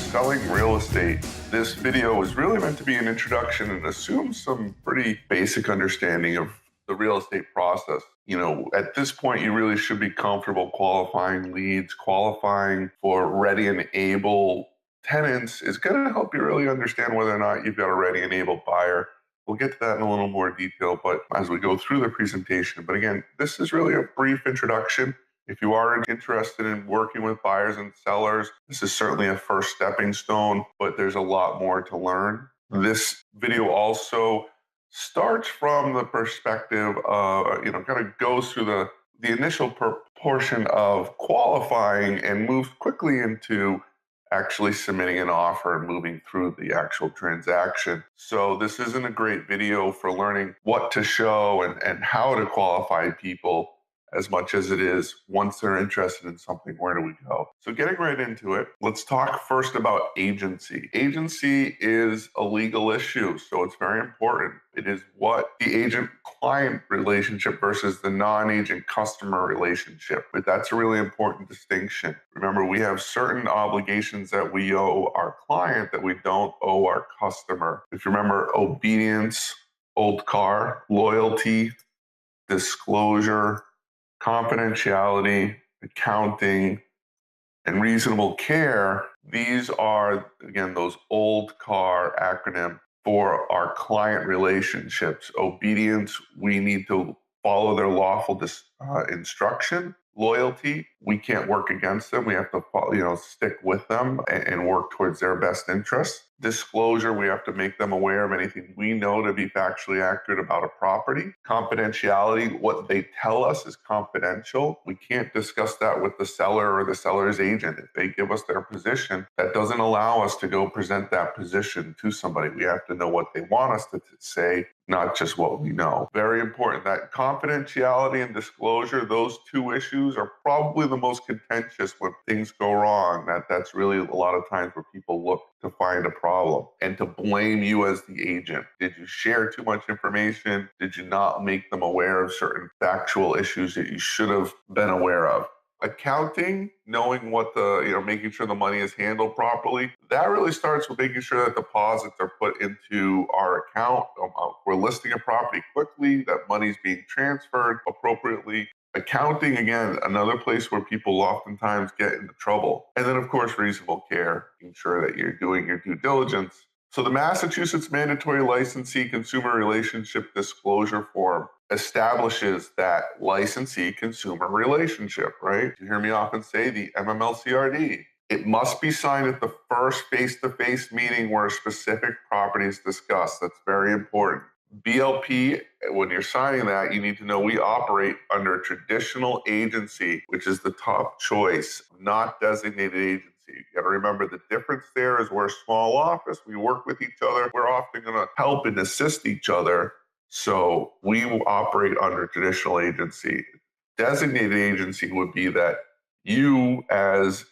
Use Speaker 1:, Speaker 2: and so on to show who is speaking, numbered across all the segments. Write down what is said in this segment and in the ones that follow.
Speaker 1: selling real estate. This video is really meant to be an introduction and assumes some pretty basic understanding of the real estate process. At this point, you really should be comfortable qualifying leads. Qualifying for ready and able tenants is going to help you really understand whether or not you've got a ready and able buyer. We'll get to that in a little more detail, but as we go through the presentation. But again, this is really a brief introduction. If you are interested in working with buyers and sellers, this is certainly a first stepping stone, but there's a lot more to learn. This video also starts from the perspective of, kind of goes through the initial portion of qualifying and moves quickly into actually submitting an offer and moving through the actual transaction. So this isn't a great video for learning what to show and how to qualify people as much as it is once they're interested in something, where do we go? So getting right into it, let's talk first about agency. Agency is a legal issue, so it's very important. It is what the agent-client relationship versus the non-agent customer relationship. But that's a really important distinction. Remember, we have certain obligations that we owe our client that we don't owe our customer. If you remember, obedience, old car, loyalty, disclosure, confidentiality, accounting, and reasonable care, these are, again, those old car acronym for our client relationships. Obedience, we need to follow their lawful instruction. Loyalty, we can't work against them. We have to stick with them and work towards their best interests. Disclosure, we have to make them aware of anything we know to be factually accurate about a property. Confidentiality, what they tell us is confidential. We can't discuss that with the seller or the seller's agent. If they give us their position, that doesn't allow us to go present that position to somebody. We have to know what they want us to say, not just what we know. Very important that confidentiality and disclosure, those two issues are probably the most contentious when things go wrong. That's really a lot of times where people look to find a problem and to blame you as the agent. Did you share too much information? Did you not make them aware of certain factual issues that you should have been aware of? Accounting, knowing what making sure the money is handled properly. That really starts with making sure that deposits are put into our account. We're listing a property quickly, that money's being transferred appropriately. Accounting, again, another place where people oftentimes get into trouble. And then, of course, reasonable care, making sure that you're doing your due diligence. So the Massachusetts Mandatory Licensee Consumer Relationship Disclosure Form establishes that licensee-consumer relationship, right? You hear me often say the MMLCRD. It must be signed at the first face-to-face meeting where a specific property is discussed. That's very important. BLP, when you're signing that, you need to know we operate under a traditional agency, which is the top choice, not designated agency. You got to remember the difference there is we're a small office. We work with each other. We're often going to help and assist each other. So we will operate under traditional agency. Designated agency would be that you, as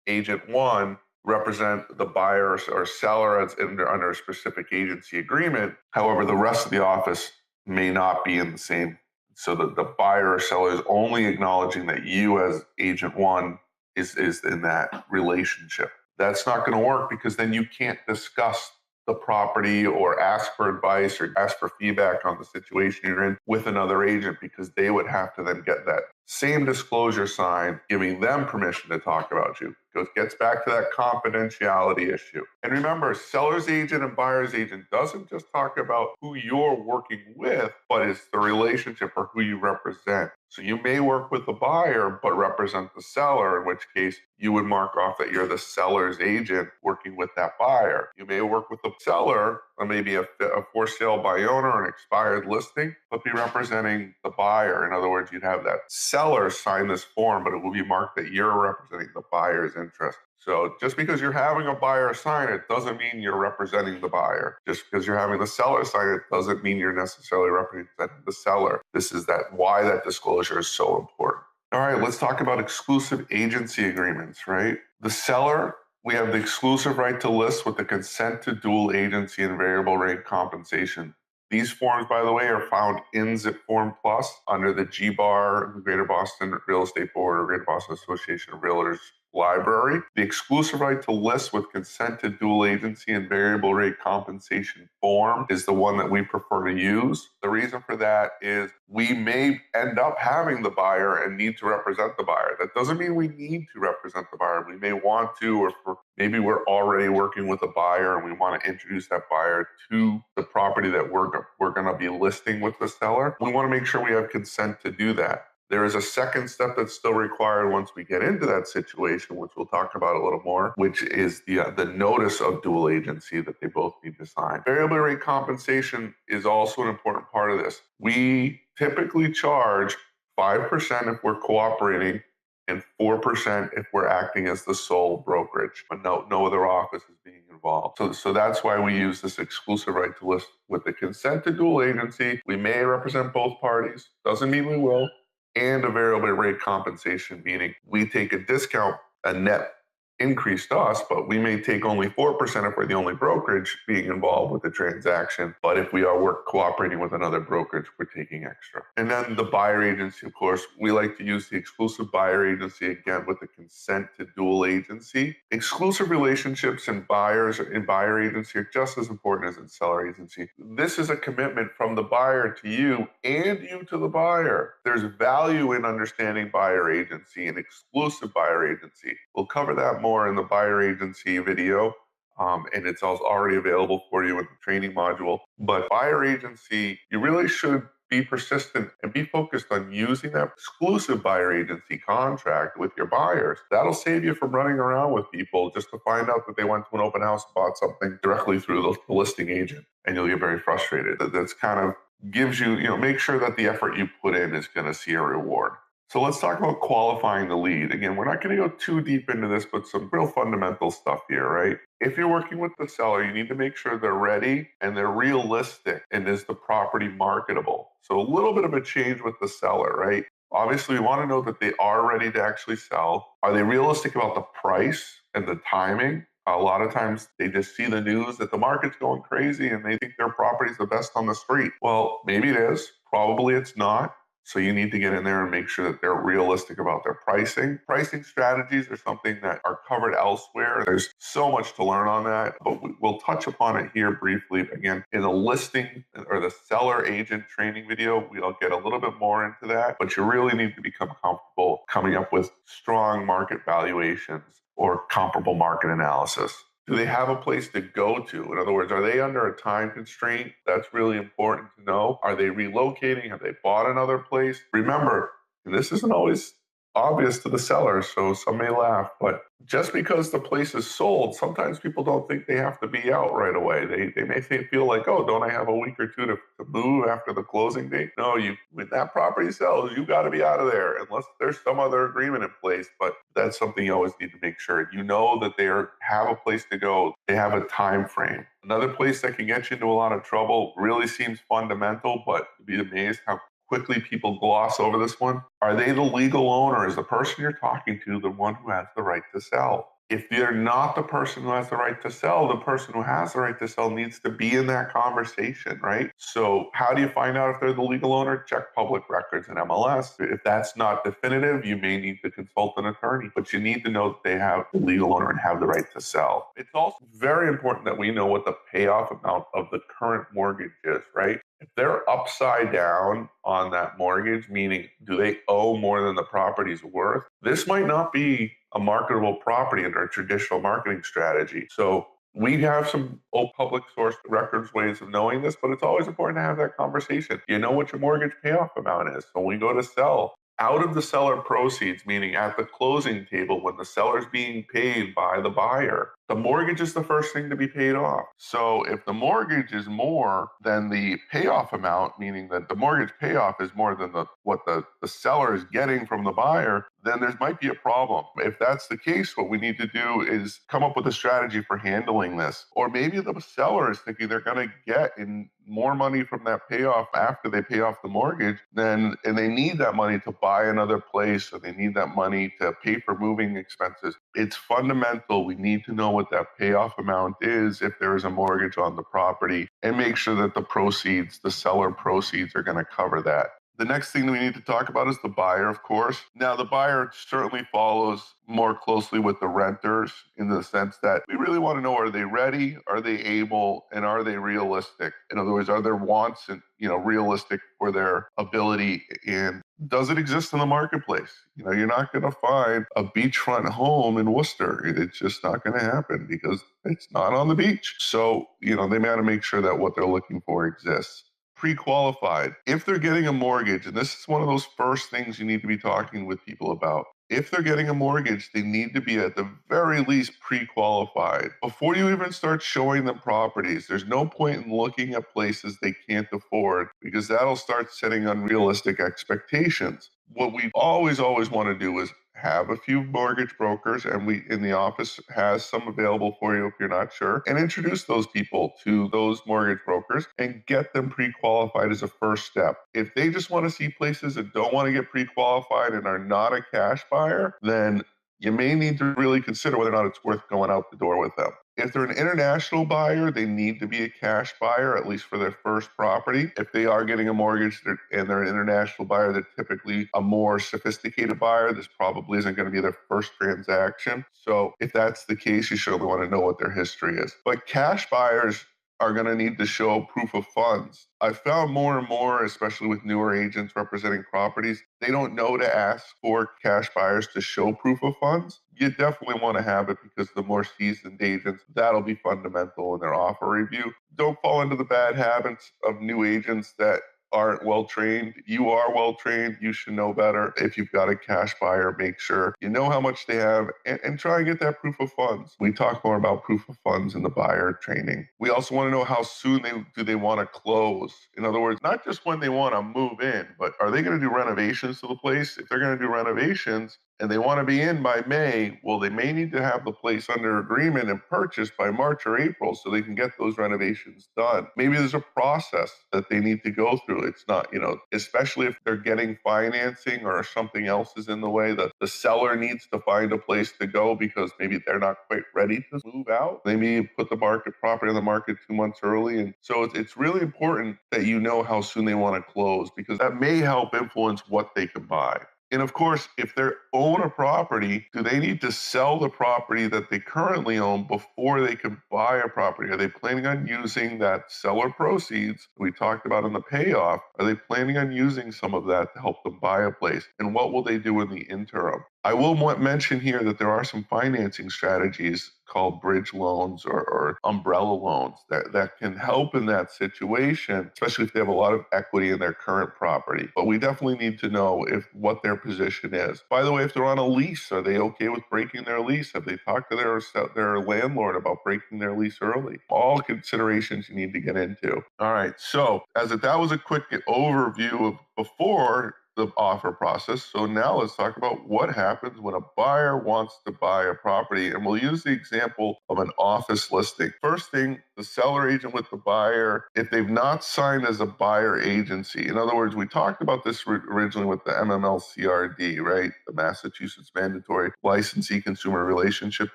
Speaker 1: agent one, represent the buyer or seller under a specific agency agreement. However, the rest of the office may not be in the same. So the buyer or seller is only acknowledging that you as agent one is in that relationship. That's not going to work because then you can't discuss the property or ask for advice or ask for feedback on the situation you're in with another agent, because they would have to then get that same disclosure sign giving them permission to talk about you. It gets back to that confidentiality issue. And remember, seller's agent and buyer's agent doesn't just talk about who you're working with, but it's the relationship or who you represent. So you may work with the buyer, but represent the seller, in which case you would mark off that you're the seller's agent working with that buyer. You may work with the seller, or maybe a for sale by owner or an expired listing, but be representing the buyer. In other words, you'd have that seller sign this form, but it will be marked that you're representing the buyer's interest. So just because you're having a buyer sign it doesn't mean you're representing the buyer. Just because you're having the seller sign it doesn't mean you're necessarily representing the seller. This is why that disclosure is so important. All right, let's talk about exclusive agency agreements, right? The seller, we have the exclusive right to list with the consent to dual agency and variable rate compensation. These forms, by the way, are found in Zip Form Plus under the GBAR, the Greater Boston Real Estate Board, or Greater Boston Association of Realtors library. The exclusive right to list with consented dual agency and variable rate compensation form is the one that we prefer to use. The reason for that is we may end up having the buyer and need to represent the buyer. That doesn't mean we need to represent the buyer. We may want to, or maybe we're already working with a buyer and we want to introduce that buyer to the property that we're going to be listing with the seller. We want to make sure we have consent to do that. There is a second step that's still required once we get into that situation, which we'll talk about a little more, which is the notice of dual agency that they both need to sign. Variable rate compensation is also an important part of this. We typically charge 5% if we're cooperating and 4% if we're acting as the sole brokerage, but no other office is being involved. So that's why we use this exclusive right to list with the consent to dual agency. We may represent both parties, doesn't mean we will, and a variable rate compensation, meaning we take a discount, a net increase to us, but we may take only 4% if we're the only brokerage being involved with the transaction. But if we are cooperating with another brokerage, we're taking extra. And then the buyer agency, of course, we like to use the exclusive buyer agency again with the consent to dual agency. Exclusive relationships in buyers and buyer agency are just as important as in seller agency. This is a commitment from the buyer to you and you to the buyer. There's value in understanding buyer agency and exclusive buyer agency. We'll cover that more in the buyer agency video, and it's also already available for you in the training module. But buyer agency, you really should be persistent and be focused on using that exclusive buyer agency contract with your buyers. That'll save you from running around with people just to find out that they went to an open house and bought something directly through the listing agent, and you'll get very frustrated. That's kind of gives you, make sure that the effort you put in is going to see a reward. So let's talk about qualifying the lead. Again, we're not going to go too deep into this, but some real fundamental stuff here, right? If you're working with the seller, you need to make sure they're ready and they're realistic, and is the property marketable? So a little bit of a change with the seller, right? Obviously, we want to know that they are ready to actually sell. Are they realistic about the price and the timing? A lot of times they just see the news that the market's going crazy and they think their property's the best on the street. Well, maybe it is, probably it's not. So you need to get in there and make sure that they're realistic about their pricing. Pricing strategies are something that are covered elsewhere. There's so much to learn on that, but we'll touch upon it here briefly. Again, in the listing or the seller agent training video, we'll get a little bit more into that, but you really need to become comfortable coming up with strong market valuations or comparable market analysis. Do they have a place to go to? In other words, are they under a time constraint? That's really important to know. Are they relocating? Have they bought another place? Remember, and this isn't always obvious to the seller, so some may laugh, but just because the place is sold, sometimes people don't think they have to be out right away. They may feel like, oh, don't I have a week or two to move after the closing date? No, when that property sells, you got to be out of there unless there's some other agreement in place. But that's something you always need to make sure. You know that they have a place to go. They have a time frame. Another place that can get you into a lot of trouble really seems fundamental, but you'd be amazed how quickly people gloss over this one. Are they the legal owner? Is the person you're talking to the one who has the right to sell? If they're not the person who has the right to sell, the person who has the right to sell needs to be in that conversation, right? So how do you find out if they're the legal owner? Check public records and MLS. If that's not definitive, you may need to consult an attorney, but you need to know that they have the legal owner and have the right to sell. It's also very important that we know what the payoff amount of the current mortgage is, right? If they're upside down on that mortgage, meaning do they owe more than the property's worth, this might not be a marketable property under a traditional marketing strategy. So we have some public source records ways of knowing this, but it's always important to have that conversation. You know what your mortgage payoff amount is. So when we go to sell, out of the seller proceeds, meaning at the closing table when the seller's being paid by the buyer, the mortgage is the first thing to be paid off. So if the mortgage is more than the payoff amount, meaning that the mortgage payoff is more than what the seller is getting from the buyer, then there might be a problem. If that's the case, what we need to do is come up with a strategy for handling this. Or maybe the seller is thinking they're going to get in more money from that payoff after they pay off the mortgage, and they need that money to buy another place, or they need that money to pay for moving expenses. It's fundamental. We need to know what that payoff amount is if there is a mortgage on the property, and make sure that the seller proceeds are going to cover that. The next thing that we need to talk about is the buyer, of course. Now, the buyer certainly follows more closely with the renters in the sense that we really want to know, are they ready, are they able, and are they realistic? In other words, are their wants and realistic for their ability, and does it exist in the marketplace? You're not going to find a beachfront home in Worcester. It's just not going to happen because it's not on the beach. So, they want to make sure that what they're looking for exists. Pre-qualified. If they're getting a mortgage, and this is one of those first things you need to be talking with people about. If they're getting a mortgage, they need to be at the very least pre-qualified. Before you even start showing them properties, there's no point in looking at places they can't afford because that'll start setting unrealistic expectations. What we always want to do is have a few mortgage brokers, and we in the office has some available for you if you're not sure, and introduce those people to those mortgage brokers and get them pre-qualified as a first step. If they just want to see places and don't want to get pre-qualified and are not a cash buyer, then you may need to really consider whether or not it's worth going out the door with them. If they're an international buyer, they need to be a cash buyer, at least for their first property. If they are getting a mortgage and they're an international buyer, they're typically a more sophisticated buyer. This probably isn't going to be their first transaction. So if that's the case, you surely want to know what their history is. But cash buyers are going to need to show proof of funds. I found more and more, especially with newer agents representing properties, they don't know to ask for cash buyers to show proof of funds. You definitely want to have it because the more seasoned agents, that'll be fundamental in their offer review. Don't fall into the bad habits of new agents that aren't well trained. You are well trained. You should know better. If you've got a cash buyer, make sure you know how much they have and try and get that proof of funds. We talk more about proof of funds in the buyer training. We also want to know how soon they want to close. In other words, not just when they want to move in, but are they going to do renovations to the place? If they're going to do renovations, and they want to be in by May, well, they may need to have the place under agreement and purchased by March or April so they can get those renovations done. Maybe there's a process that they need to go through. It's not, especially if they're getting financing or something else is in the way, the seller needs to find a place to go because maybe they're not quite ready to move out. They may put the property on the market 2 months early. And so it's really important that you know how soon they want to close because that may help influence what they can buy. And of course, if they own a property, do they need to sell the property that they currently own before they can buy a property? Are they planning on using that seller proceeds we talked about in the payoff? Are they planning on using some of that to help them buy a place? And what will they do in the interim? I will mention here that there are some financing strategies called bridge loans or umbrella loans that can help in that situation, especially if they have a lot of equity in their current property. But we definitely need to know what their position is. By the way, if they're on a lease, are they okay with breaking their lease? Have they talked to their landlord about breaking their lease early? All considerations you need to get into. All right, so that was a quick overview of before the offer process. So now let's talk about what happens when a buyer wants to buy a property. And we'll use the example of an office listing. First thing, the seller agent with the buyer, if they've not signed as a buyer agency, in other words, we talked about this originally with the MMLCRD, right? The Massachusetts Mandatory Licensee Consumer Relationship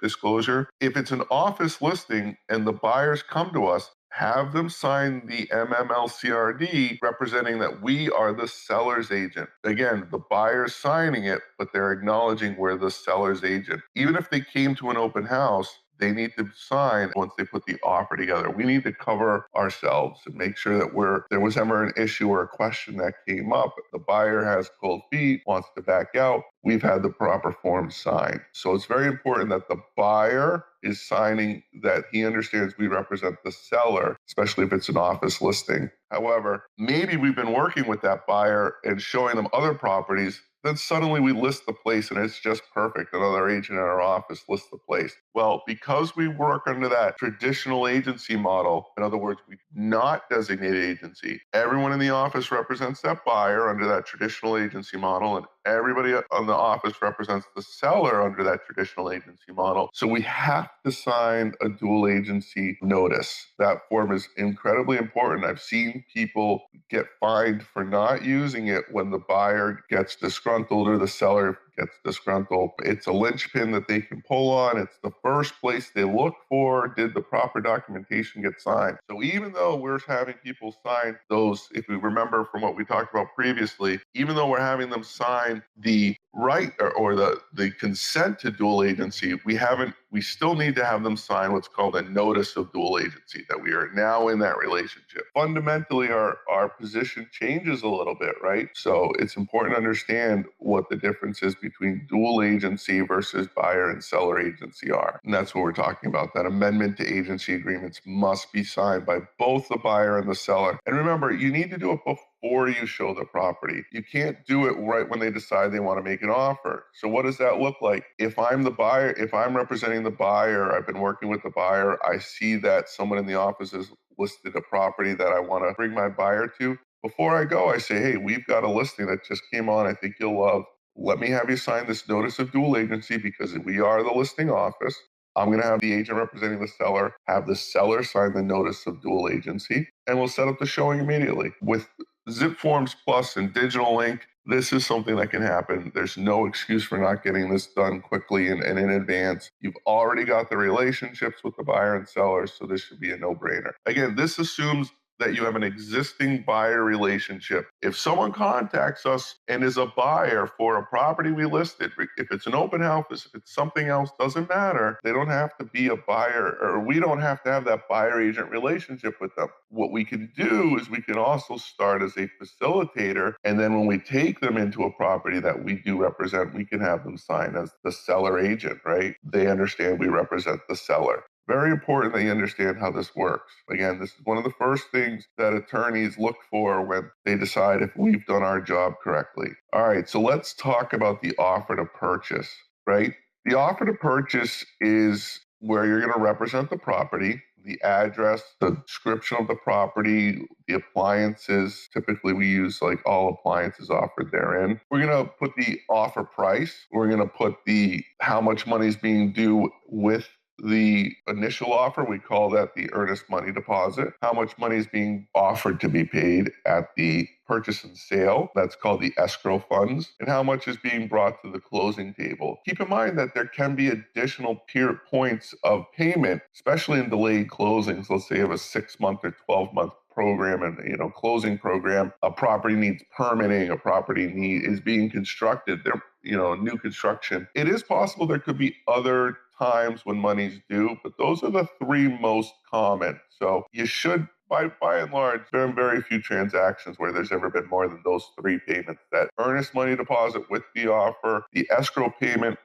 Speaker 1: Disclosure. If it's an office listing and the buyers come to us, have them sign the MMLCRD representing that we are the seller's agent. Again, the buyer's signing it, but they're acknowledging we're the seller's agent. Even if they came to an open house, they need to sign once they put the offer together. We need to cover ourselves and make sure that there was ever an issue or a question that came up. If the buyer has cold feet, wants to back out, we've had the proper form signed. So it's very important that the buyer is signing that he understands we represent the seller, especially if it's an office listing. However, maybe we've been working with that buyer and showing them other properties. Then suddenly we list the place and it's just perfect. Another agent in our office lists the place. Well, because we work under that traditional agency model, in other words, we not designated agency, everyone in the office represents that buyer under that traditional agency model, and everybody on the office represents the seller under that traditional agency model. So we have to sign a dual agency notice. That form is incredibly important. I've seen people get fined for not using it when the buyer gets disgruntled or the seller gets disgruntled. It's a linchpin that they can pull on. It's the first place they look for. Did the proper documentation get signed? So even though we're having people sign those, if we remember from what we talked about previously, even though we're having them sign the right or the consent to dual agency, we still need to have them sign what's called a notice of dual agency, that we are now in that relationship. Fundamentally, our position changes a little bit, right? So it's important to understand what the difference is between dual agency versus buyer and seller agency are. And that's what we're talking about. That amendment to agency agreements must be signed by both the buyer and the seller. And remember, you need to do it before you show the property. You can't do it right when they decide they want to make an offer. So what does that look like? If I'm the buyer, if I'm representing the buyer, I've been working with the buyer, I see that someone in the office has listed a property that I want to bring my buyer to. Before I go, I say, hey, we've got a listing that just came on, I think you'll love. Let me have you sign this notice of dual agency because we are the listing office. I'm going to have the agent representing the seller have the seller sign the notice of dual agency, and we'll set up the showing immediately. With Zip Forms Plus and Digital Link, this is something that can happen. There's no excuse for not getting this done quickly and in advance. You've already got the relationships with the buyer and seller, so this should be a no-brainer. Again, this assumes that you have an existing buyer relationship. If someone contacts us and is a buyer for a property we listed, if it's an open house, if it's something else, doesn't matter. They don't have to be a buyer, or we don't have to have that buyer agent relationship with them. What we can do is we can also start as a facilitator, and then when we take them into a property that we do represent, we can have them sign as the seller agent, right? They understand we represent the seller. Very important that you understand how this works. Again, this is one of the first things that attorneys look for when they decide if we've done our job correctly. All right, so let's talk about the offer to purchase, right? The offer to purchase is where you're going to represent the property, the address, the description of the property, the appliances. Typically, we use like all appliances offered therein. We're going to put the offer price. We're going to put the how much money is being due with the initial offer. We call that the earnest money deposit. How much money is being offered to be paid at the purchase and sale. That's called the escrow funds. And how much is being brought to the closing table. Keep in mind that there can be additional peer points of payment, especially in delayed closings. Let's say you have a 6-month or 12-month program and closing program. A property needs permitting. A property is being constructed. There, new construction. It is possible there could be other times when money's due, but those are the 3 most common. So you should, by and large, there are very few transactions where there's ever been more than those 3 payments: that earnest money deposit with the offer, the escrow payment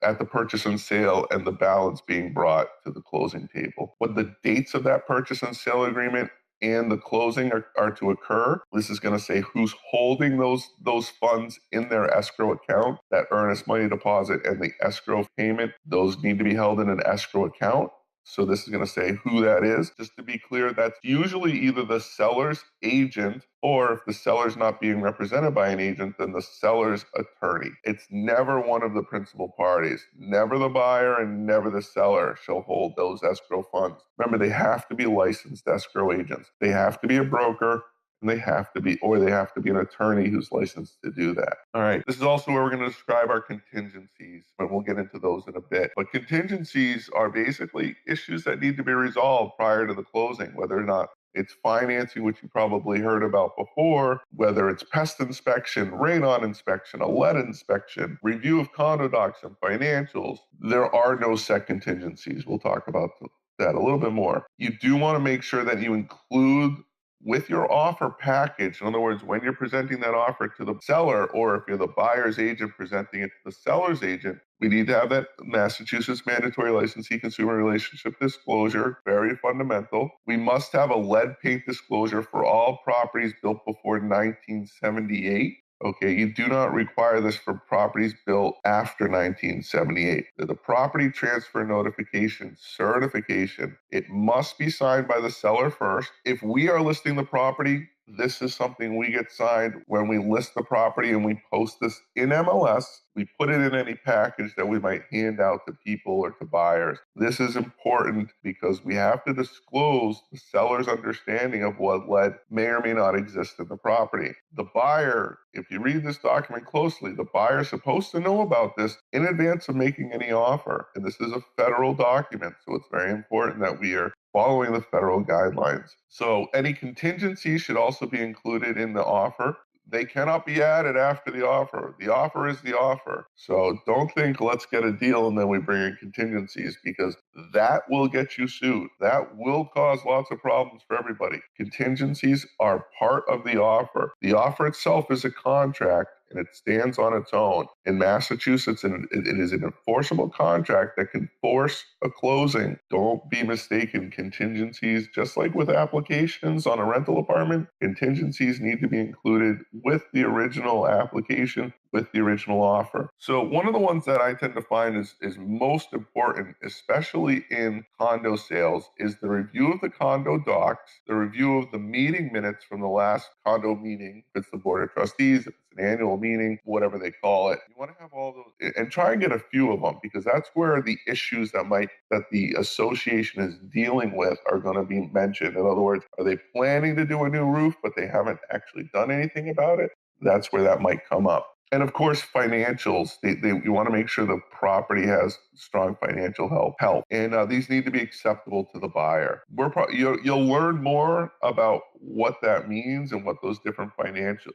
Speaker 1: at the purchase and sale, and the balance being brought to the closing table. What the dates of that purchase and sale agreement and the closing are to occur. This is going to say who's holding those funds in their escrow account. That earnest money deposit and the escrow payment, those need to be held in an escrow account. So this is going to say who that is. Just to be clear, that's usually either the seller's agent, or if the seller's not being represented by an agent, then the seller's attorney. It's never one of the principal parties. Never the buyer and never the seller shall hold those escrow funds. Remember, they have to be licensed escrow agents. They have to be a broker, and they have to be an attorney who's licensed to do that. All right. This is also where we're going to describe our contingencies, but we'll get into those in a bit. But contingencies are basically issues that need to be resolved prior to the closing, whether or not it's financing, which you probably heard about before, whether it's pest inspection, radon inspection, a lead inspection, review of condo docs and financials. There are no set contingencies. We'll talk about that a little bit more. You do want to make sure that you include with your offer package, in other words, when you're presenting that offer to the seller, or if you're the buyer's agent presenting it to the seller's agent, we need to have that Massachusetts mandatory licensee consumer relationship disclosure, very fundamental. We must have a lead paint disclosure for all properties built before 1978. Okay, you do not require this for properties built after 1978. The property transfer notification certification, it must be signed by the seller first. If we are listing the property, This is something we get signed when we list the property and we post this in MLS. We put it in any package that we might hand out to people or to buyers. This is important because we have to disclose the seller's understanding of what lead may or may not exist in the property. The buyer, if you read this document closely, the buyer is supposed to know about this in advance of making any offer. And this is a federal document, so it's very important that we are following the federal guidelines. So any contingencies should also be included in the offer. They cannot be added after the offer. The offer is the offer. So don't think let's get a deal and then we bring in contingencies, because that will get you sued. That will cause lots of problems for everybody. Contingencies are part of the offer. The offer itself is a contract and it stands on its own. In Massachusetts, it is an enforceable contract that can force a closing. Don't be mistaken. Contingencies, just like with applications on a rental apartment, contingencies need to be included with the original application, with the original offer. So one of the ones that I tend to find is most important, especially in condo sales, is the review of the condo docs, the review of the meeting minutes from the last condo meeting. If it's the board of trustees, if it's an annual meeting, whatever they call it. You want to have all those and try and get a few of them, because that's where the issues that the association is dealing with are going to be mentioned. In other words, are they planning to do a new roof, but they haven't actually done anything about it? That's where that might come up. And of course, financials. You want to make sure the property has strong financial health, and these need to be acceptable to the buyer. You'll learn more about what that means and what those different financial,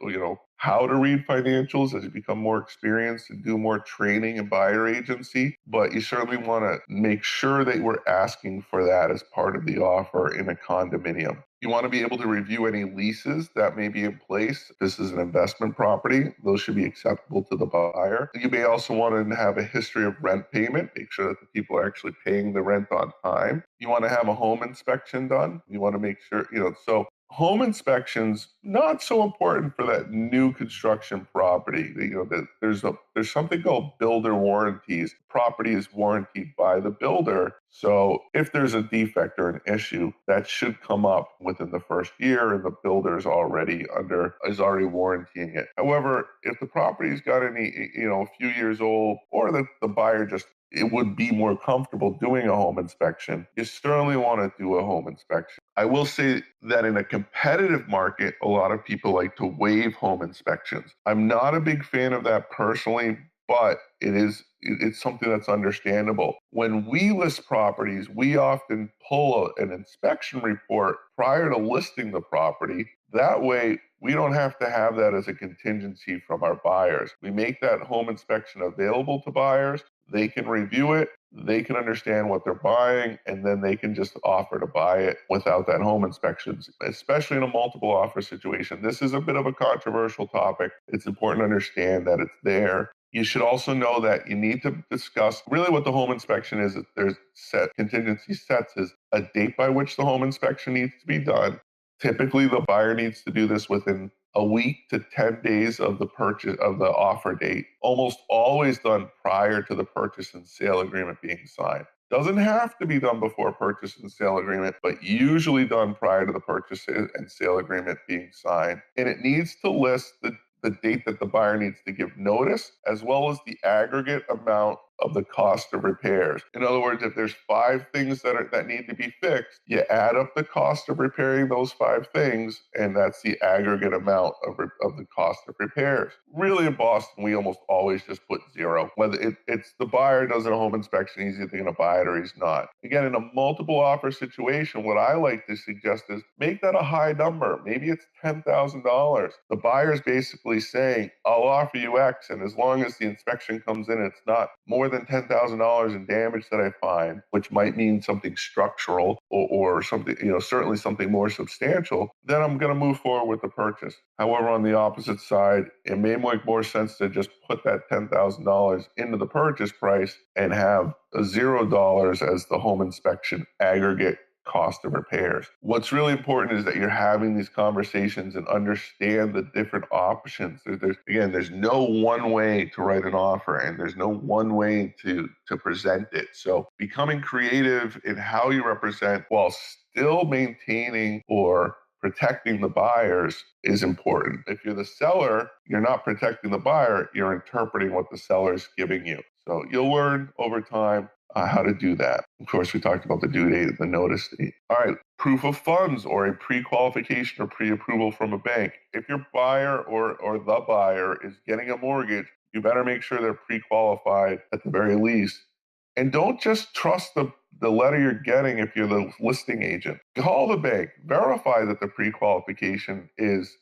Speaker 1: how to read financials as you become more experienced and do more training in buyer agency. But you certainly want to make sure that we're asking for that as part of the offer in a condominium. You want to be able to review any leases that may be in place. If this is an investment property, those should be acceptable to the buyer. You may also want to have a history of rent payment. Make sure that the people are actually paying the rent on time. You want to have a home inspection done. You want to make sure, so home inspections, not so important for that new construction property. There's something called builder warranties. Property is warranted by the builder. So if there's a defect or an issue, that should come up within the first year, and the builder is already warrantying it. However, if the property's got a few years old, or the buyer it would be more comfortable doing a home inspection, you certainly want to do a home inspection. I will say that in a competitive market, a lot of people like to waive home inspections. I'm not a big fan of that personally, but it's something that's understandable. When we list properties, we often pull an inspection report prior to listing the property. That way, we don't have to have that as a contingency from our buyers. We make that home inspection available to buyers. They can review it, they can understand what they're buying, and then they can just offer to buy it without that home inspection, especially in a multiple offer situation. This is a bit of a controversial topic. It's important to understand that it's there. You should also know that you need to discuss really what the home inspection is. There's contingency sets is a date by which the home inspection needs to be done. Typically, the buyer needs to do this within a week to 10 days of the purchase of the offer date, almost always done prior to the purchase and sale agreement being signed. Doesn't have to be done before purchase and sale agreement, but usually done prior to the purchase and sale agreement being signed. And it needs to list the date that the buyer needs to give notice, as well as the aggregate amount of the cost of repairs. In other words, if there's 5 things that need to be fixed, you add up the cost of repairing those 5 things, and that's the aggregate amount of the cost of repairs. Really, in Boston, we almost always just put 0. Whether it's the buyer does a home inspection, he's either going to buy it or he's not. Again, in a multiple offer situation, what I like to suggest is make that a high number. Maybe it's $10,000. The buyer's basically saying, I'll offer you X, and as long as the inspection comes in, it's not more than $10,000 in damage that I find, which might mean something structural or something, certainly something more substantial, then I'm going to move forward with the purchase. However, on the opposite side, it may make more sense to just put that $10,000 into the purchase price and have $0 as the home inspection aggregate cost of repairs. What's really important is that you're having these conversations and understand the different options. There's no one way to write an offer, and there's no one way to present it. So becoming creative in how you represent while still maintaining or protecting the buyers is important. If you're the seller, you're not protecting the buyer, you're interpreting what the seller's giving you. So you'll learn over time how to do that. Of course, we talked about the due date and the notice date. All right, proof of funds or a pre-qualification or pre-approval from a bank. If your buyer or the buyer is getting a mortgage, you better make sure they're pre-qualified at the very least. And don't just trust the letter you're getting if you're the listing agent. Call the bank, verify that the pre-qualification is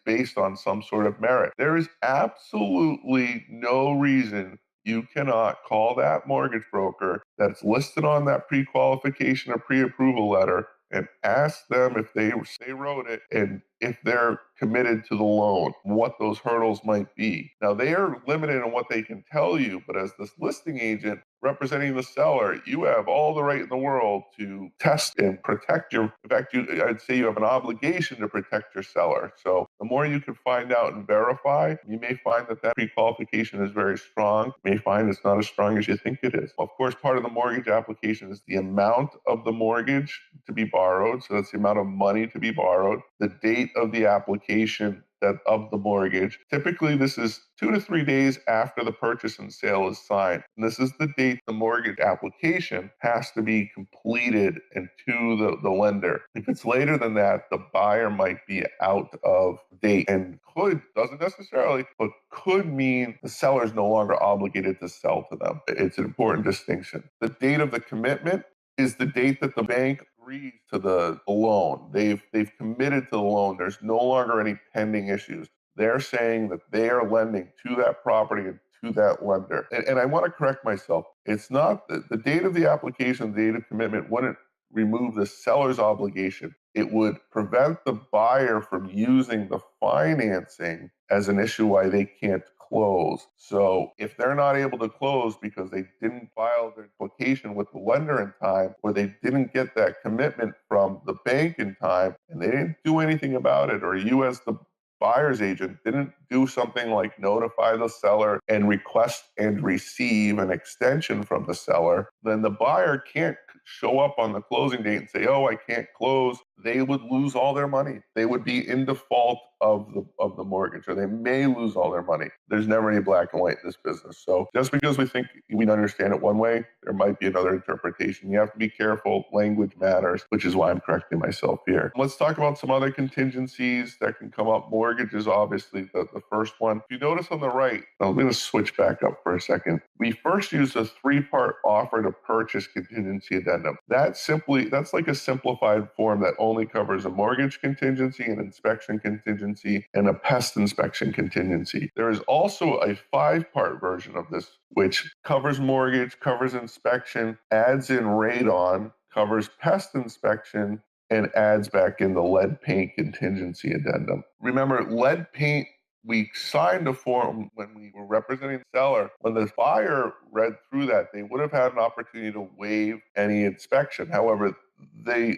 Speaker 1: based on some sort of merit. There is absolutely no reason you cannot call that mortgage broker that's listed on that pre-qualification or pre-approval letter and ask them if they wrote it and if they're committed to the loan, what those hurdles might be. Now, they are limited in what they can tell you, but as this listing agent representing the seller, you have all the right in the world to test and protect your, in fact, I'd say you have an obligation to protect your seller. So the more you can find out and verify, you may find that pre-qualification is very strong. You may find it's not as strong as you think it is. Of course, part of the mortgage application is the amount of the mortgage to be borrowed. So that's the amount of money to be borrowed, the date of the application of the mortgage. Typically, this is 2 to 3 days after the purchase and sale is signed. And this is the date the mortgage application has to be completed and to the lender. If it's later than that, the buyer might be out of date and doesn't necessarily, but could mean the seller is no longer obligated to sell to them. It's an important distinction. The date of the commitment is the date that the bank agrees to the loan. They've committed to the loan. There's no longer any pending issues. They're saying that they are lending to that property and to that lender. And I want to correct myself. It's not the date of the application, the date of commitment wouldn't remove the seller's obligation. It would prevent the buyer from using the financing as an issue why they can't close. So if they're not able to close because they didn't file their application with the lender in time, or they didn't get that commitment from the bank in time, and they didn't do anything about it, or you as the buyer's agent didn't do something like notify the seller and request and receive an extension from the seller, then the buyer can't show up on the closing date and say, oh, I can't close. They would lose all their money. They would be in default of the mortgage, or they may lose all their money. There's never any black and white in this business. So just because we think we understand it one way, there might be another interpretation. You have to be careful. Language matters, which is why I'm correcting myself here. Let's talk about some other contingencies that can come up. Mortgage is obviously the first one. If you notice on the right, I'm going to switch back up for a second. We first used a 3-part offer to purchase contingency addendum. That's like a simplified form that only covers a mortgage contingency, an inspection contingency, and a pest inspection contingency. There is also a 5-part version of this, which covers mortgage, covers inspection, adds in radon, covers pest inspection, and adds back in the lead paint contingency addendum. Remember, lead paint, we signed a form when we were representing the seller. When the buyer read through that, they would have had an opportunity to waive any inspection. However, they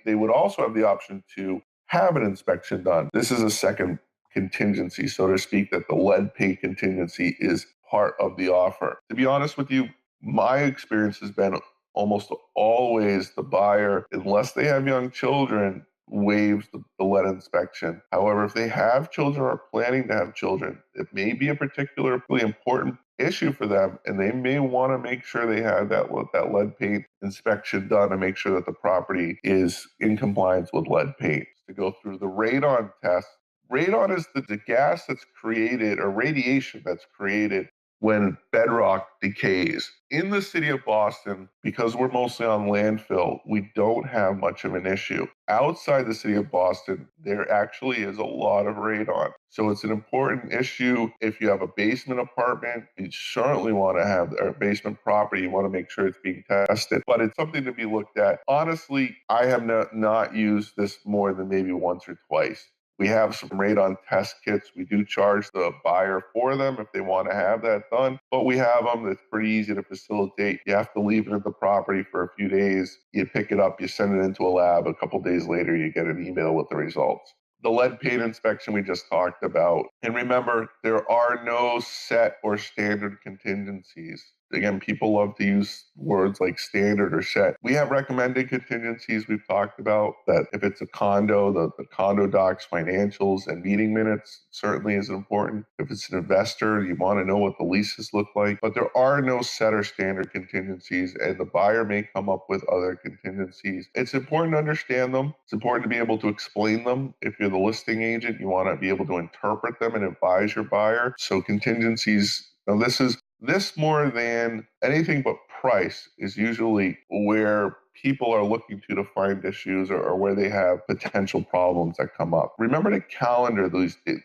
Speaker 1: would also have the option to have an inspection done. This is a second contingency, so to speak, that the lead paint contingency is part of the offer. To be honest with you, my experience has been almost always the buyer, unless they have young children, waives the lead inspection. However, if they have children or are planning to have children, it may be a particularly important issue for them, and they may want to make sure they have that lead paint inspection done to make sure that the property is in compliance with lead paint. To go through the radon test. Radon is the gas that's created, or radiation that's created when bedrock decays. In the city of Boston, because we're mostly on landfill, we don't have much of an issue. Outside the city of Boston, there actually is a lot of radon. So it's an important issue. If you have a basement apartment, you certainly want to have a basement property. You want to make sure it's being tested, but it's something to be looked at. Honestly, I have not used this more than maybe once or twice. We have some radon test kits. We do charge the buyer for them if they want to have that done, but we have them. It's pretty easy to facilitate. You have to leave it at the property for a few days. You pick it up, you send it into a lab. A couple days later, you get an email with the results. The lead paint inspection we just talked about. And remember, there are no set or standard contingencies. Again, people love to use words like standard or set. We have recommended contingencies we've talked about that if it's a condo, the condo docs, financials, and meeting minutes certainly is important. If it's an investor, you want to know what the leases look like. But there are no set or standard contingencies, and the buyer may come up with other contingencies. It's important to understand them. It's important to be able to explain them. If you're the listing agent, you want to be able to interpret them and advise your buyer. So contingencies, now this more than anything but price is usually where people are looking to find issues or where they have potential problems that come up. Remember to calendar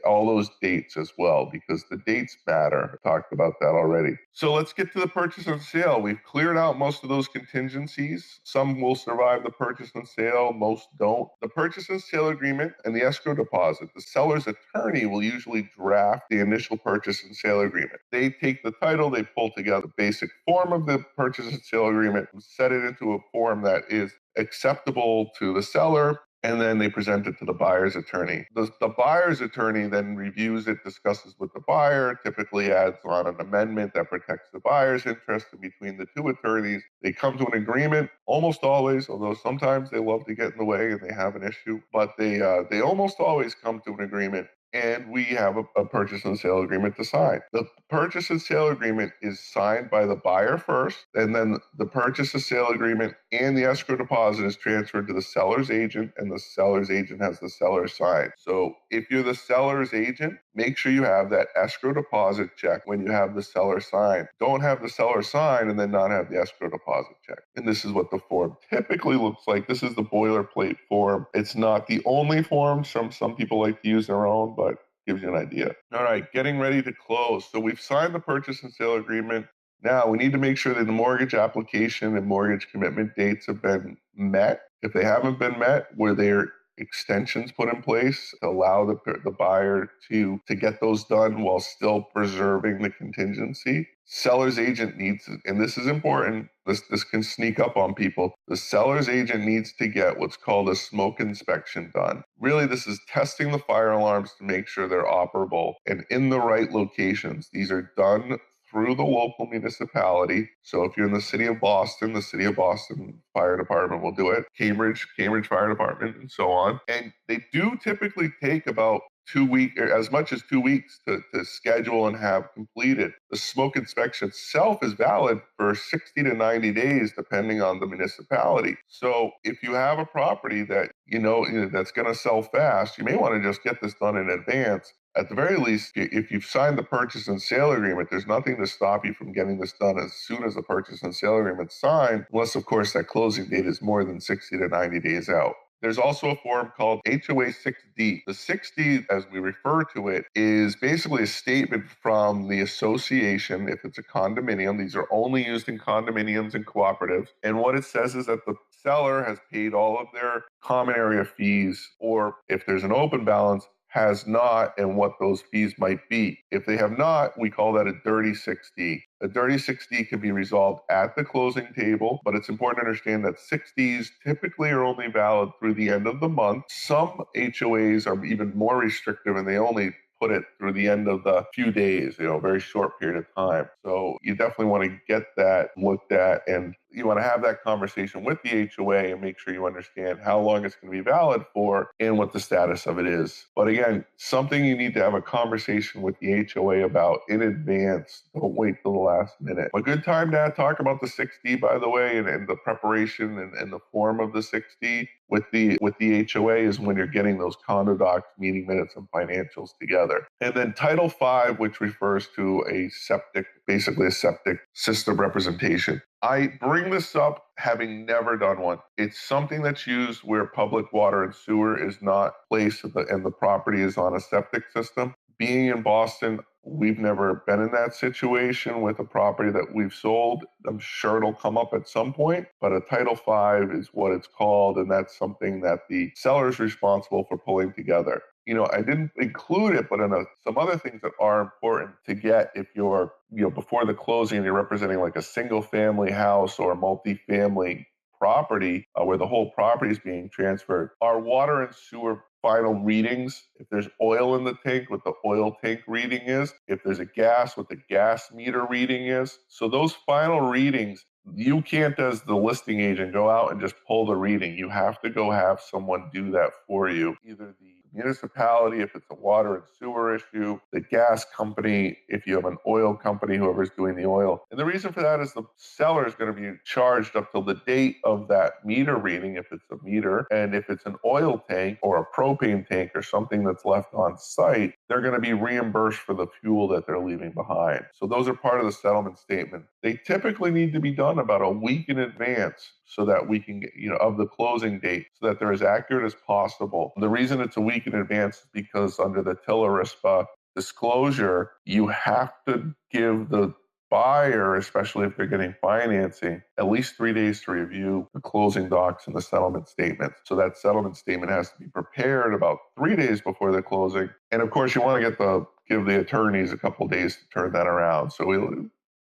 Speaker 1: all those dates as well, because the dates matter. I talked about that already. So let's get to the purchase and sale. We've cleared out most of those contingencies. Some will survive the purchase and sale, most don't. The purchase and sale agreement and the escrow deposit. The seller's attorney will usually draft the initial purchase and sale agreement. They take the title, they pull together the basic form of the purchase and sale agreement, set it into a form that is acceptable to the seller, and then they present it to the buyer's attorney. The buyer's attorney then reviews it, discusses with the buyer, typically adds on an amendment that protects the buyer's interest. And between the two attorneys, they come to an agreement almost always, although sometimes they love to get in the way and they have an issue, but they almost always come to an agreement, and we have a purchase and sale agreement to sign. The purchase and sale agreement is signed by the buyer first, and then the purchase and sale agreement and the escrow deposit is transferred to the seller's agent, and the seller's agent has the seller sign. So if you're the seller's agent, make sure you have that escrow deposit check when you have the seller sign. Don't have the seller sign and then not have the escrow deposit check. And this is what the form typically looks like. This is the boilerplate form. It's not the only form. Some people like to use their own, but gives you an idea. All right, getting ready to close. So we've signed the purchase and sale agreement. Now we need to make sure that the mortgage application and mortgage commitment dates have been met. If they haven't been met, were there extensions put in place to allow the buyer to get those done while still preserving the contingency? Seller's agent needs, and this is important, this can sneak up on people. The seller's agent needs to get what's called a smoke inspection done. Really, this is testing the fire alarms to make sure they're operable and in the right locations. These are done through the local municipality. So if you're in the city of Boston Fire Department will do it, Cambridge Fire Department, and so on. And they do typically take about 2 weeks, or as much as 2 weeks to schedule and have completed. The smoke inspection itself is valid for 60 to 90 days, depending on the municipality. So if you have a property that you know that's going to sell fast, you may want to just get this done in advance. At the very least, if you've signed the purchase and sale agreement, there's nothing to stop you from getting this done as soon as the purchase and sale agreement's signed, unless, of course, that closing date is more than 60 to 90 days out. There's also a form called HOA 6D. The 6D, as we refer to it, is basically a statement from the association. If it's a condominium, these are only used in condominiums and cooperatives. And what it says is that the seller has paid all of their common area fees, or if there's an open balance, has not, and what those fees might be. If they have not, we call that a dirty 6D. A dirty 6D can be resolved at the closing table, but it's important to understand that 6Ds typically are only valid through the end of the month. Some HOAs are even more restrictive, and they only put it through the end of the few days, a very short period of time. So you definitely want to get that looked at, and you want to have that conversation with the HOA and make sure you understand how long it's going to be valid for and what the status of it is. But again, something you need to have a conversation with the HOA about in advance. Don't wait till the last minute. A good time to talk about the 6D, by the way, and the preparation and the form of the 6D with the HOA is when you're getting those condo docs, meeting minutes, and financials together. And then Title V, which refers to basically a septic system representation. I bring this up having never done one. It's something that's used where public water and sewer is not placed and the property is on a septic system. Being in Boston, we've never been in that situation with a property that we've sold. I'm sure it'll come up at some point, but a Title V is what it's called, and that's something that the seller is responsible for pulling together. I didn't include it, but some other things that are important to get if you're, before the closing, you're representing like a single family house or a multi-family property where the whole property is being transferred. Our water and sewer final readings, if there's oil in the tank, what the oil tank reading is, if there's a gas, what the gas meter reading is. So those final readings, you can't, as the listing agent, go out and just pull the reading. You have to go have someone do that for you. Either the municipality, if it's a water and sewer issue, the gas company, if you have an oil company, whoever's doing the oil. And the reason for that is the seller is going to be charged up till the date of that meter reading, if it's a meter. And if it's an oil tank or a propane tank or something that's left on site, they're going to be reimbursed for the fuel that they're leaving behind. So those are part of the settlement statement. They typically need to be done about a week in advance so that we can get, of the closing date, so that they're as accurate as possible. The reason it's a week in advance is because under the TILA-RISPA disclosure, you have to give the buyer, especially if they're getting financing, at least 3 days to review the closing docs and the settlement statement. So that settlement statement has to be prepared about 3 days before the closing. And of course, you want to give the attorneys a couple days to turn that around. So we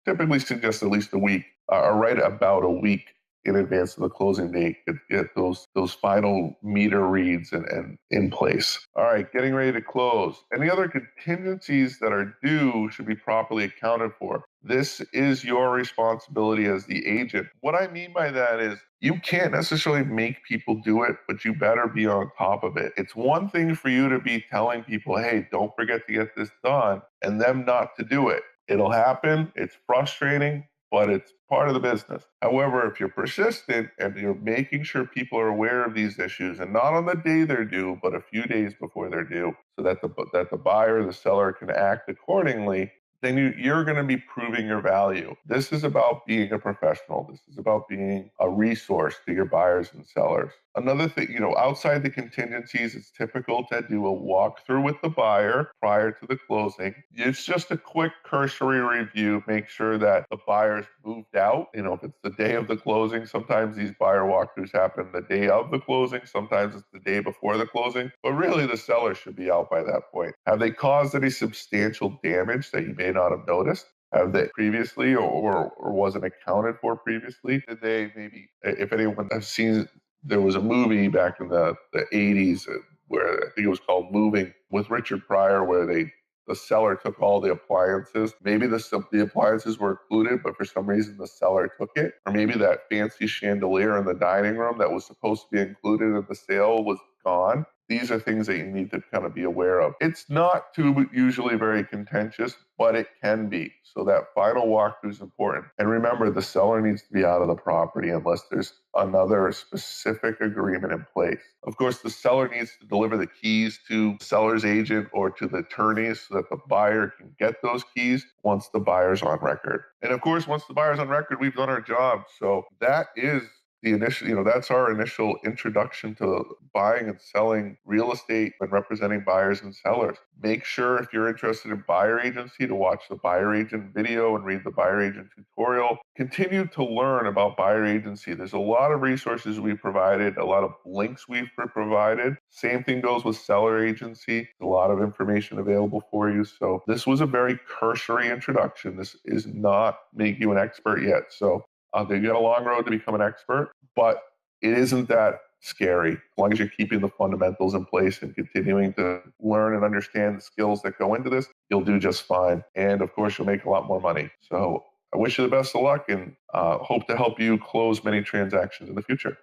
Speaker 1: typically suggest at least a week, or right about a week in advance of the closing date, get those final meter reads and in place. All right, getting ready to close. Any other contingencies that are due should be properly accounted for. This is your responsibility as the agent. What I mean by that is you can't necessarily make people do it, but you better be on top of it. It's one thing for you to be telling people, hey, don't forget to get this done, and them not to do it. It'll happen. It's frustrating, but it's part of the business. However, if you're persistent and you're making sure people are aware of these issues, and not on the day they're due, but a few days before they're due, so that the buyer, the seller can act accordingly, then you're going to be proving your value. This is about being a professional. This is about being a resource to your buyers and sellers. Another thing, outside the contingencies, it's typical to do a walkthrough with the buyer prior to the closing. It's just a quick cursory review. Make sure that the buyer's moved out. If it's the day of the closing, sometimes these buyer walkthroughs happen the day of the closing. Sometimes it's the day before the closing. But really, the seller should be out by that point. Have they caused any substantial damage that you may not have noticed? Have they previously or wasn't accounted for previously? Did they maybe, if anyone has seen, there was a movie back in the 80s where I think it was called Moving with Richard Pryor, where the seller took all the appliances. Maybe the appliances were included, but for some reason the seller took it. Or maybe that fancy chandelier in the dining room that was supposed to be included in the sale was gone. These are things that you need to kind of be aware of. It's not too usually very contentious, but it can be. So that final walkthrough is important. And remember, the seller needs to be out of the property unless there's another specific agreement in place. Of course, the seller needs to deliver the keys to the seller's agent or to the attorneys so that the buyer can get those keys once the buyer's on record. And of course, once the buyer's on record, we've done our job. So that is the initial, that's our initial introduction to buying and selling real estate and representing buyers and sellers. Make sure, if you're interested in buyer agency, to watch the buyer agent video and read the buyer agent tutorial. Continue to learn about buyer agency. There's a lot of resources we've provided, a lot of links we've provided. Same thing goes with seller agency. A lot of information available for you. So this was a very cursory introduction. This is not make you an expert yet. So you got a long road to become an expert, but it isn't that scary. As long as you're keeping the fundamentals in place and continuing to learn and understand the skills that go into this, you'll do just fine. And of course, you'll make a lot more money. So I wish you the best of luck and hope to help you close many transactions in the future.